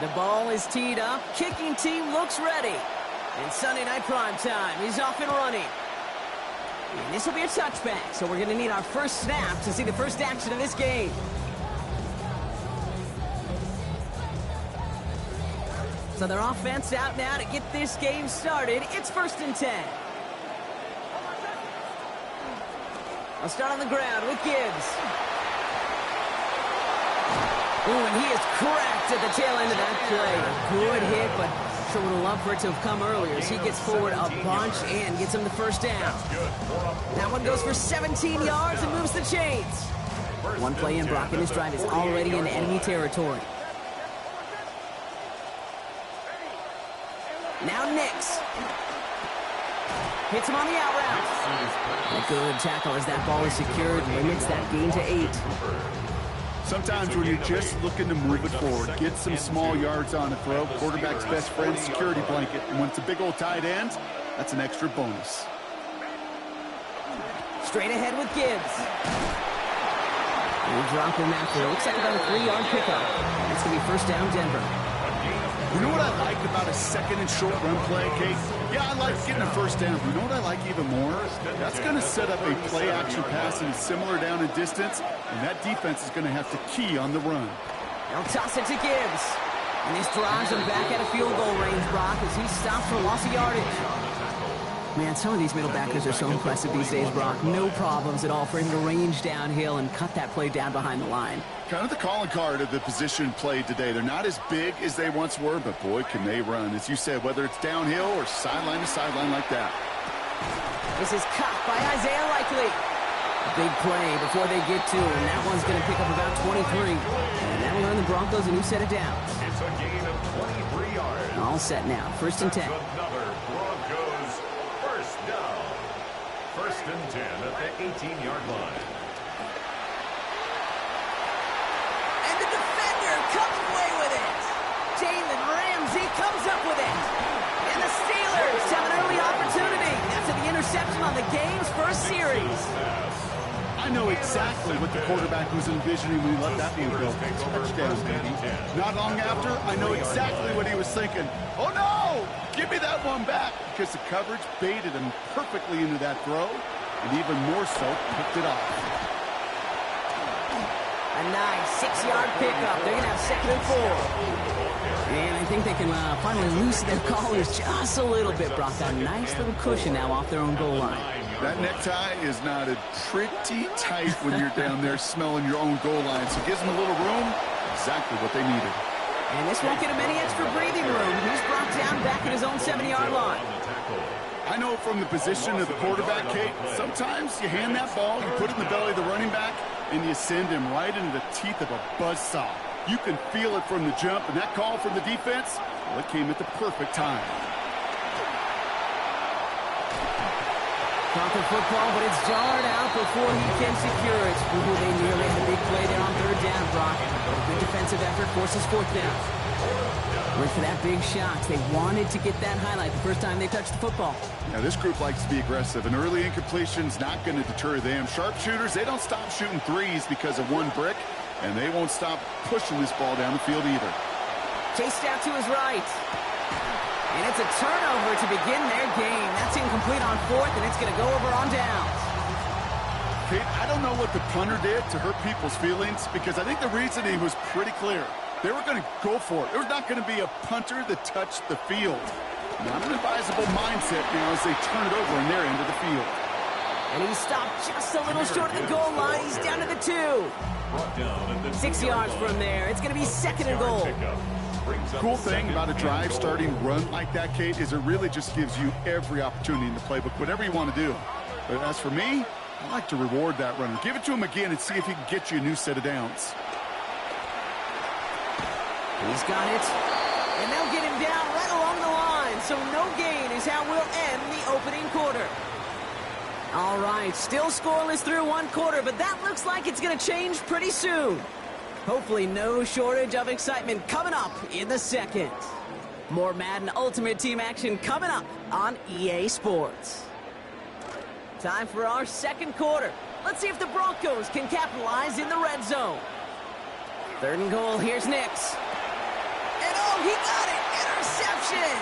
The ball is teed up. Kicking team looks ready. And Sunday night prime time. He's off and running. And this will be a touchback, so we're going to need our first snap to see the first action of this game. So their offense out now to get this game started. It's 1st and 10. I'll start on the ground with Gibbs. Ooh, and he is cracked at the tail end of that play. A good hit, but sure would have loved for it to have come earlier as he gets forward a bunch and gets him the first down. That one goes for 17 yards and moves the chains. One play in, Brock, and his drive is already in enemy territory. Now Nix. Hits him on the out route. A good tackle as that ball is secured. Limits that gain to 8. Sometimes when you're just looking to move it forward, get some small yards on a throw, quarterback's best friend, security blanket. And when it's a big old tight end, that's an extra bonus. Straight ahead with Gibbs. We'll drop him after. It looks like about a 3-yard pickup. It's going to be first down, Denver. You know what I like about a 2nd and short run play, Kate? Yeah, I like getting a first down. But you know what I like even more? That's going to set up a play-action pass and similar down in distance, and that defense is going to have to key on the run. They'll toss it to Gibbs. And this drives him back at a field goal range, Brock, as he stops for loss of yardage. Man, some of these middle backers are so impressive these days, Brock. No problems at all for him to range downhill and cut that play down behind the line. Kind of the calling card of the position played today. They're not as big as they once were, but boy, can they run. As you said, whether it's downhill or sideline to sideline like that. This is caught by Isaiah Likely. Big play before they get to, and that one's going to pick up about 23. And that'll earn the Broncos a new set of downs. It's a gain of 23 yards. All set now. 1st and 10. Another Broncos first down. 1st and 10 at the 18-yard line. And the defender comes away with it. Jalen Ramsey comes up with it. And the Steelers have an early opportunity after the interception on the game's first series. I know exactly what the quarterback was envisioning when he let that one go. Touchdown, baby. Not long after, I know exactly what he was thinking. Oh, no! Give me that one back! Because the coverage baited him perfectly into that throw, and even more so, picked it off. A nice 6-yard pickup. They're going to have 2nd and 4. And I think they can finally loosen their collars just a little bit, Brock. A nice little cushion now off their own goal line. That necktie is knotted pretty tight when you're down there smelling your own goal line. So it gives them a little room, exactly what they needed. And this won't get him any extra breathing room. He's brought down back at his own 7-yard line. I know from the position of the quarterback, Kate, sometimes you hand that ball, you put it in the belly of the running back, and you send him right into the teeth of a buzzsaw. You can feel it from the jump, and that call from the defense, well, it came at the perfect time. Caught the football, but it's jarred out before he can secure it. Ooh, they nearly had a big play there on 3rd down, Brock. Good defensive effort forces 4th down. Went for that big shot. They wanted to get that highlight the first time they touched the football. Now, this group likes to be aggressive, and early incompletion's not going to deter them. Sharpshooters, they don't stop shooting threes because of one brick, and they won't stop pushing this ball down the field either. Chased out to his right. And it's a turnover to begin their game. That's incomplete on 4th, and it's going to go over on downs. Kate, I don't know what the punter did to hurt people's feelings, because I think the reasoning was pretty clear. They were going to go for it. There was not going to be a punter that touched the field. Not an advisable mindset now as they turn it over in their end of the field. And he stopped just a little short of the goal line. He's down to the 2. 6 yards from there. It's going to be 2nd and goal. Cool thing about a drive starting run like that, Kate, is it really just gives you every opportunity in the playbook, whatever you want to do. But as for me, I like to reward that runner. Give it to him again and see if he can get you a new set of downs. He's got it. And they'll get him down right along the line. So no gain is how we'll end the opening quarter. All right, still scoreless through 1 quarter, but that looks like it's going to change pretty soon. Hopefully no shortage of excitement coming up in the 2nd. More Madden Ultimate Team action coming up on EA Sports. Time for our 2nd quarter. Let's see if the Broncos can capitalize in the red zone. 3rd and goal, here's Nix. And He got it! Interception!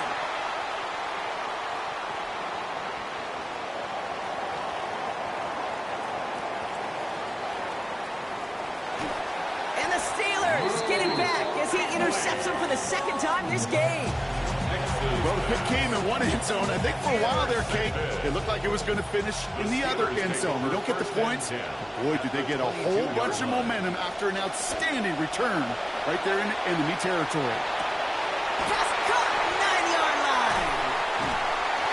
And the Steelers get it back as he intercepts him for the second time this game. Well, the pick came in one end zone. I think for a while there, Kate, it looked like it was going to finish in the other end zone. They don't get the points. Boy, did they get a whole bunch of momentum after an outstanding return right there in enemy territory. Pass caught, 9-yard line.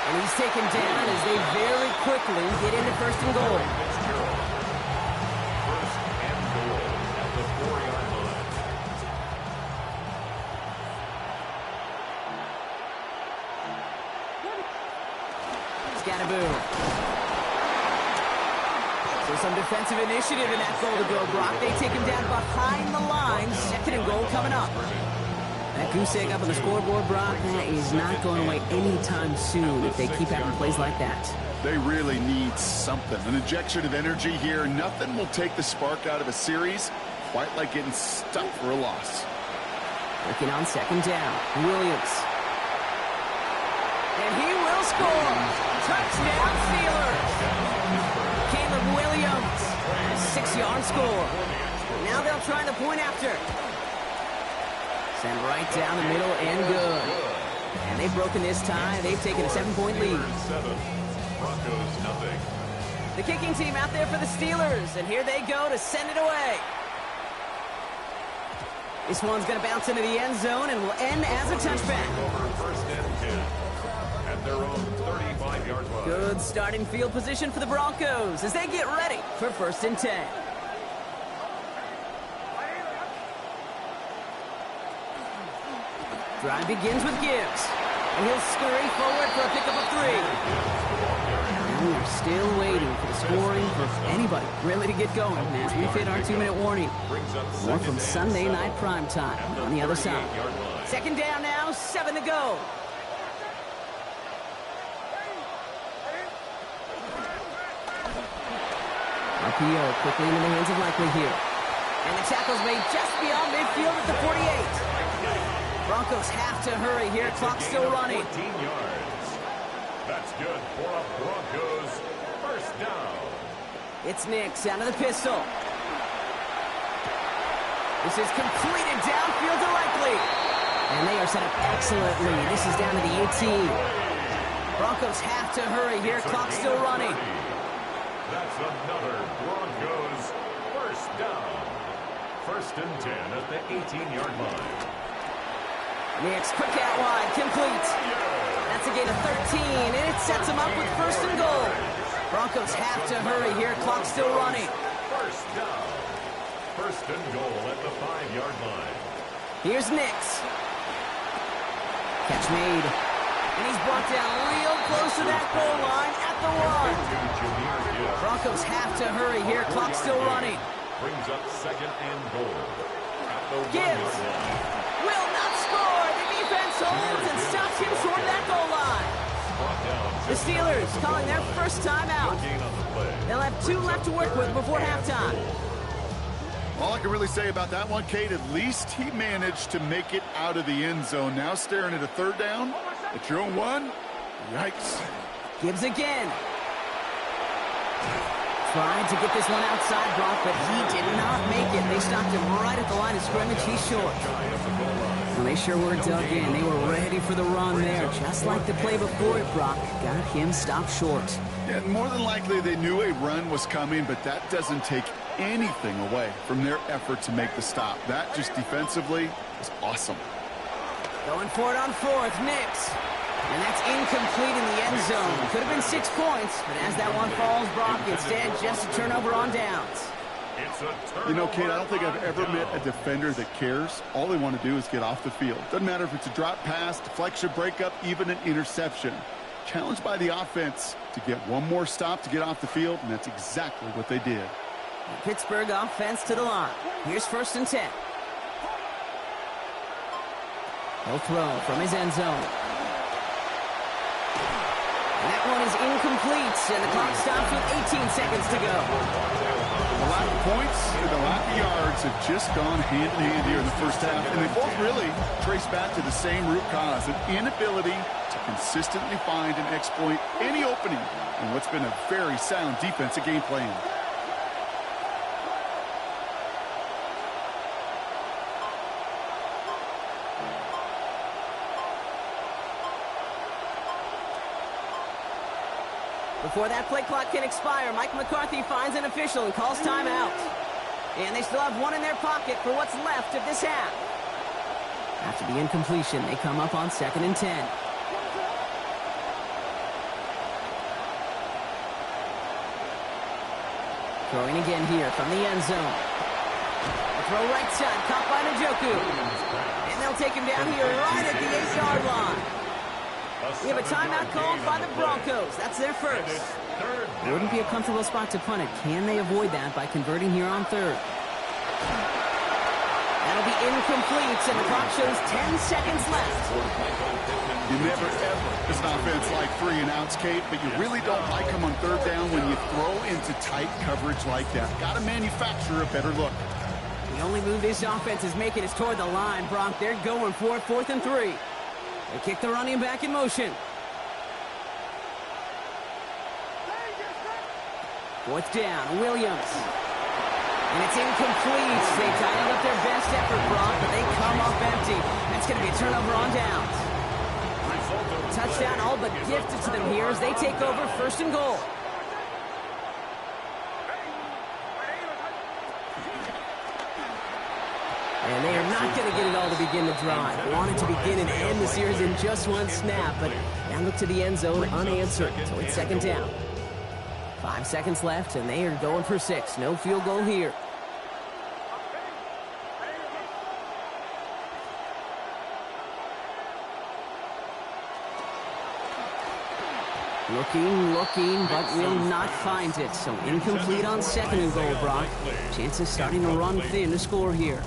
And he's taken down as they very quickly get into first and goal. First and goal at the 4-yard line. Scatterboo. So some defensive initiative in that goal to go, Brock. They take him down behind the line. Second and goal coming up. That goose egg up on the scoreboard, Brock, that is not going away anytime soon if they keep having plays like that. They really need something. An injection of energy here. Nothing will take the spark out of a series quite like getting stuck for a loss. Working on second down. Williams. And he will score. Touchdown Steelers. Caleb Williams. 6-yard score. Now they'll try the point after. Send right down the middle and good. And they've broken this tie. They've taken a 7-point lead. Broncos nothing. The kicking team out there for the Steelers. And here they go to send it away. This one's going to bounce into the end zone and will end as a touchback. Over first and 10 at their own 35-yard line. Good starting field position for the Broncos as they get ready for first and 10. Drive begins with Gibbs. And he'll scurry forward for a pickup of 3. And we're still waiting for the scoring for anybody really to get going as we hit our 2-minute warning. More from Sunday night primetime on the other side. Second down now, 7 to go. RPO quickly into the hands of Likely here. And the tackle's made just beyond midfield at the 48. Broncos have to hurry here. Clock still running. 14 yards. That's good for a Broncos first down. It's Nix out of the pistol. This is completed downfield to Likely. And they are set up excellently. This is down to the 18. Broncos have to hurry here. Clock still running. That's another Broncos first down. First and 10 at the 18-yard line. Nix, quick out wide, complete. That's a gain of 13, and it sets them up with first and goal. Broncos have to hurry here. Clock still running. First down. First and goal at the 5-yard line. Here's Nix. Catch made. And he's brought down real close to that goal line at the 1. Broncos have to hurry here. Clock still running. Brings up second and goal at the 1-yard Gibbs line. will not score. The defense holds and stops him short of that goal line. The Steelers calling their first timeout. They'll have 2 left to work with before halftime. All I can really say about that one, Kate, at least he managed to make it out of the end zone. Now staring at a third down at your own 1. Yikes. Gibbs again. Tried to get this one outside, Brock, but he did not make it. They stopped him right at the line of scrimmage. He's short. Well, they sure were dug in. They were ready for the run there, just like the play before it, Brock. Got him stopped short. Yeah, more than likely they knew a run was coming, but that doesn't take anything away from their effort to make the stop. That just defensively is awesome. Going for it on 4th, Nix. And that's incomplete in the end zone. Could have been 6 points, but as that one falls, Brock, instead just a turnover on downs. You know, Kate, I don't think I've ever met a defender that cares. All they want to do is get off the field. Doesn't matter if it's a drop pass, deflection, breakup, even an interception. Challenged by the offense to get one more stop to get off the field, and that's exactly what they did. The Pittsburgh offense to the line. Here's first and 10. He'll throw from his end zone. And that one is incomplete, and the clock stops with 18 seconds to go. lack of points and the lack of yards have just gone hand in hand here in the first half, and they both really trace back to the same root cause, an inability to consistently find and exploit any opening in what's been a very sound defensive game plan. Before that play clock can expire, Mike McCarthy finds an official and calls timeout. And they still have one in their pocket for what's left of this half. After the incompletion, they come up on 2nd and 10. Throwing again here from the end zone. A throw right side, caught by Njoku. And they'll take him down here right at the 8-yard line. We have a timeout called by the Broncos. That's their first. It wouldn't be a comfortable spot to punt it. Can they avoid that by converting here on 3rd? That'll be incomplete, and the clock shows 10 seconds left. You never ever, as an offense, like 3-and-outs, Kate, but you really don't like them on 3rd down when you throw into tight coverage like that. Got to manufacture a better look. The only move this offense is making is toward the line, Bronk. They're going for it, 4th and 3. They kick the running back in motion. 4th down, Williams. And it's incomplete. They dialed up their best effort, Bronk, but they come up empty. That's going to be a turnover on downs. Touchdown all but gifted to them here as they take over 1st and goal. And they are not going to get it all to begin the drive. Wanted to begin and end the series in just one snap, but now look to the end zone unanswered. So it's 2nd down. 5 seconds left, and they are going for 6. No field goal here. Looking, but will not find it. So incomplete on 2nd and goal, Brock. Chances starting to run thin to score here.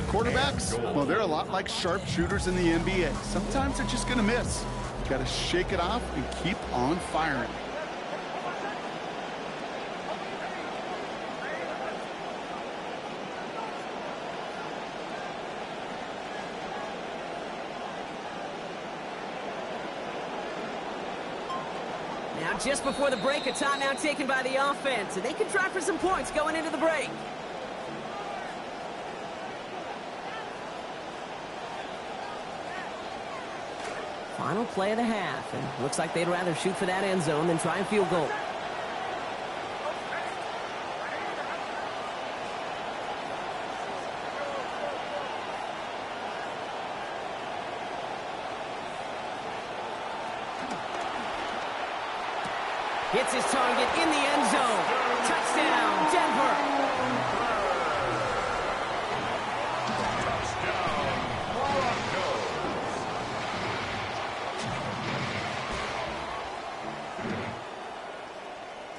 Quarterbacks, well, they're a lot like sharpshooters in the NBA. Sometimes they're just going to miss. You got to shake it off and keep on firing. Now, just before the break, a timeout taken by the offense, and they can try for some points going into the break. Final play of the half, and looks like they'd rather shoot for that end zone than try a field goal. Hits his target in the end zone. Touchdown, Denver. Touchdown, Broncos.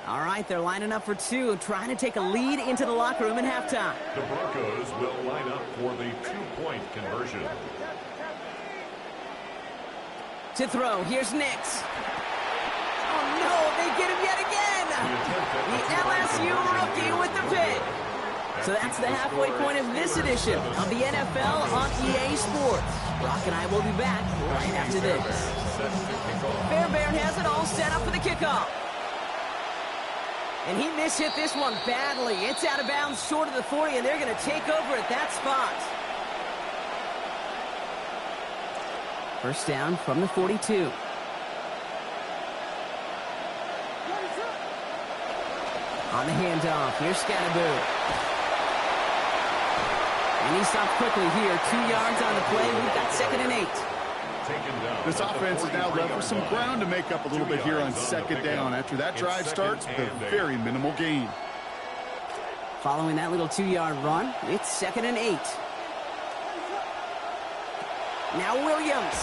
All right, they're lining up for 2, trying to take a lead into the locker room at halftime. The Broncos will line up for the 2-point conversion. To throw, here's Nix. Oh, no, they get him yet again. The LSU rookie with the pick. So that's the halfway point of this edition of the NFL on EA Sports. Brock and I will be back right after this. Fairbairn has it all set up for the kickoff. And he mishit this one badly. It's out of bounds short of the 40, and they're going to take over at that spot. First down from the 42. On the handoff, here's Scatterboo. And he stopped quickly here. 2 yards on the play. We've got 2nd and 8. This offense is now left with some ground to make up a little bit here on 2nd down. After that drive starts, with a very minimal gain. Following that little 2-yard run, it's 2nd and 8. Now Williams.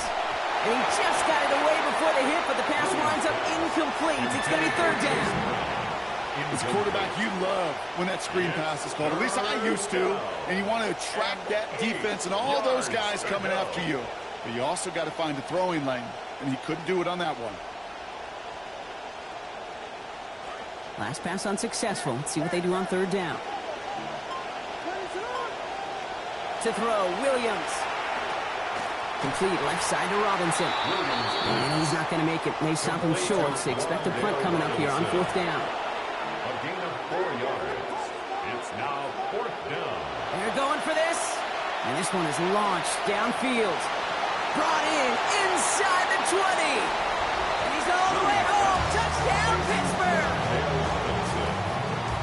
And he just got it away before the hit, but the pass winds up incomplete. It's going to be 3rd down. As a quarterback, you love when that screen pass is called. At least I used to. And you want to attract that defense and all those guys coming after you. But you also got to find a throwing lane. And he couldn't do it on that one. Last pass unsuccessful. Let's see what they do on third down. To throw, Williams. Complete left side to Robinson. And he's not going to make it. They stop him short, so expect a punt coming up here on fourth down. A gain of 4 yards. It's now fourth down. They're going for this. And this one is launched downfield. Brought in inside the 20. And he's all the way home. Touchdown, Pittsburgh.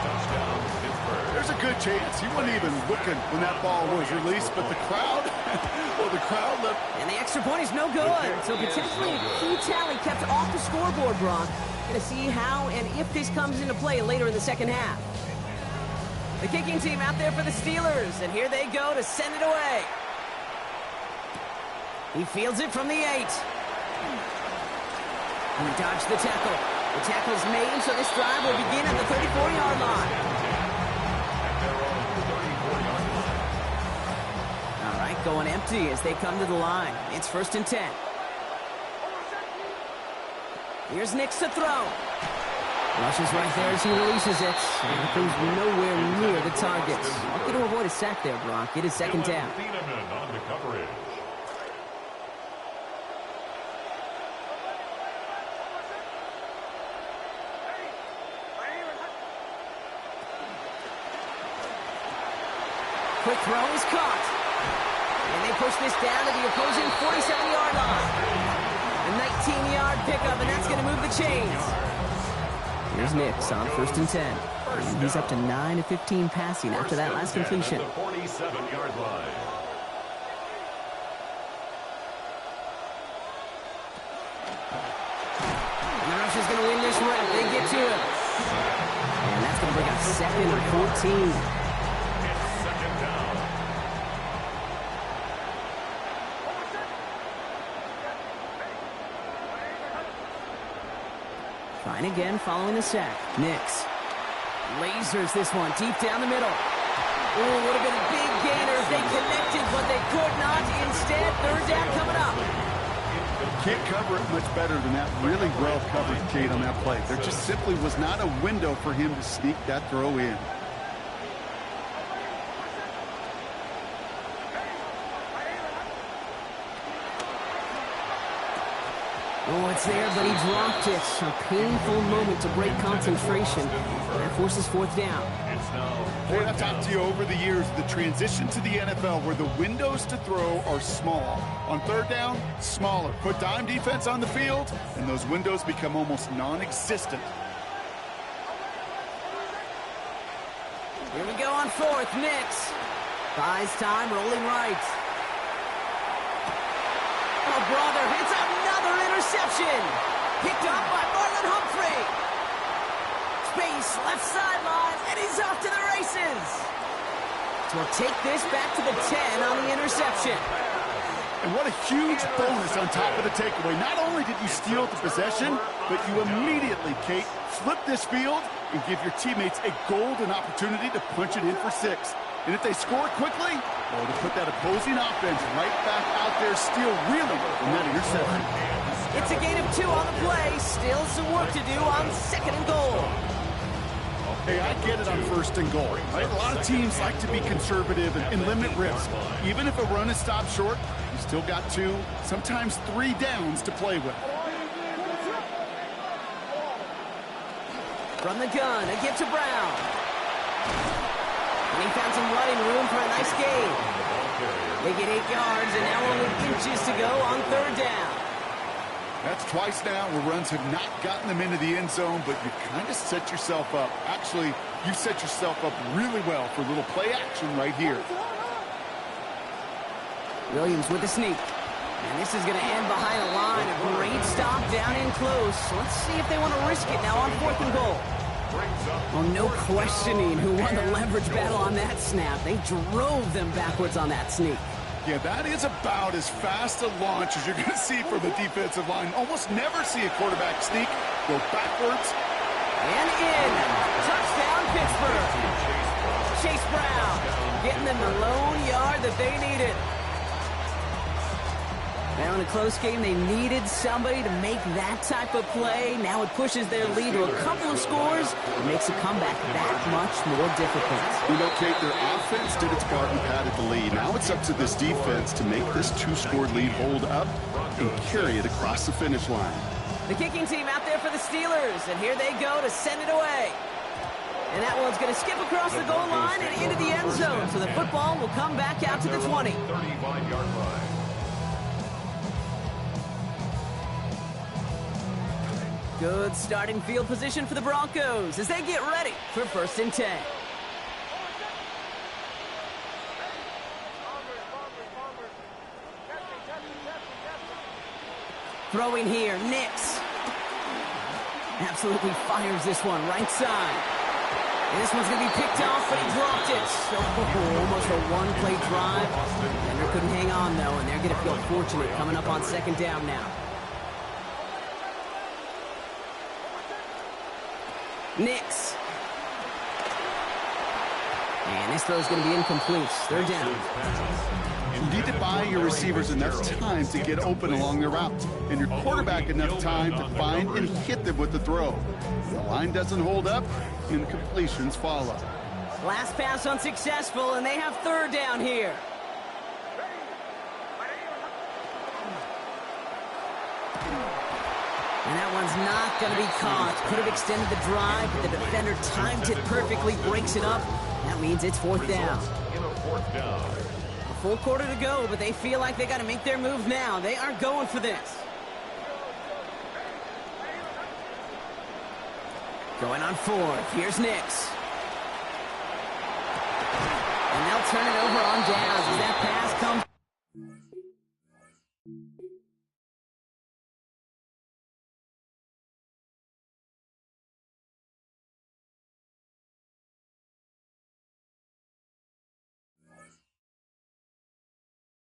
Touchdown, Pittsburgh. There's a good chance he wasn't even looking when that ball was released, but the crowd, well, the crowd left. And the extra point is no good. So potentially a key tally kept off the scoreboard, Brock. Going to see how and if this comes into play later in the second half. The kicking team out there for the Steelers, and here they go to send it away. He fields it from the 8. And he dodged the tackle. The tackle's made, so this drive will begin at the 34-yard line. All right, going empty as they come to the line. It's 1st and 10. Here's Nix to throw. Rushes right there as he releases it. And things nowhere near the targets. Lucky to avoid a sack there, Brock. It is 2nd down. On the coverage. Quick throw is caught. And they push this down to the opposing 47-yard line. A 19-yard pickup, and that's going to move the chains. Here's Nix on 1st and 10. And he's up to 9 of 15 passing after that last completion. At the 47-yard line. And the rush is going to win this rep. They get to it. And that's going to bring up 2nd and 14. It's 2nd down. Trying again following the sack. Nix lasers this one deep down the middle. Oh, would have been a big gainer if they connected, but they could not. Instead, 3rd down coming up. Can't cover it much better than that. Really well covered, Kate, on that play. There just simply was not a window for him to sneak that throw in. Oh, it's there, but he dropped it. A painful moment to break concentration. That forces 4th down. It's now Boy, I've talked to you over the years, the transition to the NFL where the windows to throw are small. On 3rd down, smaller. Put dime defense on the field, and those windows become almost non-existent. Here we go on 4th. Nix buys time, rolling right. Oh, brother, it's another interception. Picked up by Marlon Humphrey. Space, left sideline, and he's off to the races. So we'll take this back to the 10 on the interception. And what a huge bonus on top of the takeaway. Not only did you steal the possession, but you immediately, Kate, flip this field and give your teammates a golden opportunity to punch it in for 6. And if they score quickly, well, to put that opposing offense right back out there, steal really from that interception. It's a gain of 2 on the play. Still some work to do on 2nd and goal. Hey, I get it on 1st and goal, right? A lot of teams like to be conservative and limit risk. Even if a run is stopped short, you still got 2, sometimes 3 downs to play with. From the gun, a give to Brown. And he found some running room for a nice gain. They get 8 yards, and now only inches to go on 3rd down. That's twice now where runs have not gotten them into the end zone, but you kind of set yourself up. Actually, you set yourself up really well for a little play action right here. Williams with the sneak. And this is going to end behind a line. A great stop down in close. Let's see if they want to risk it now on 4th and goal. Well, no questioning who won the leverage battle on that snap. They drove them backwards on that sneak. Yeah, that is about as fast a launch as you're going to see from the defensive line. Almost never see a quarterback sneak go backwards. And in. Touchdown, Pittsburgh. Chase Brown getting them the lone yard that they needed. Now in a close game, they needed somebody to make that type of play. Now it pushes their lead to a couple of scores. It makes a comeback that much more difficult. You know, Kate, their offense did its part and padded the lead. Now it's up to this defense to make this two-score lead hold up and carry it across the finish line. The kicking team out there for the Steelers, and here they go to send it away. And that one's going to skip across the goal line and into the end zone, so the football will come back out to the 20. 35-yard line. Good starting field position for the Broncos as they get ready for 1st and 10. Throwing here, Nix. Absolutely fires this one right side. And this one's going to be picked off, but he dropped it. Oh, almost a one-play drive. Denver couldn't hang on, though, and they're going to feel fortunate coming up on 2nd down now. Nix. And this throw is going to be incomplete. 3rd down. You need to buy your receivers enough time to get open along their routes, and your quarterback enough time to find and hit them with the throw. When the line doesn't hold up, incompletions follow. Last pass unsuccessful, and they have 3rd down here. And that one's not going to be caught. Could have extended the drive, but the defender timed it perfectly, breaks it up. That means it's 4th down. In a 4th down. A full quarter to go, but they feel like they got to make their move now. They aren't going for this. Going on 4th. Here's Nix. And they'll turn it over on down.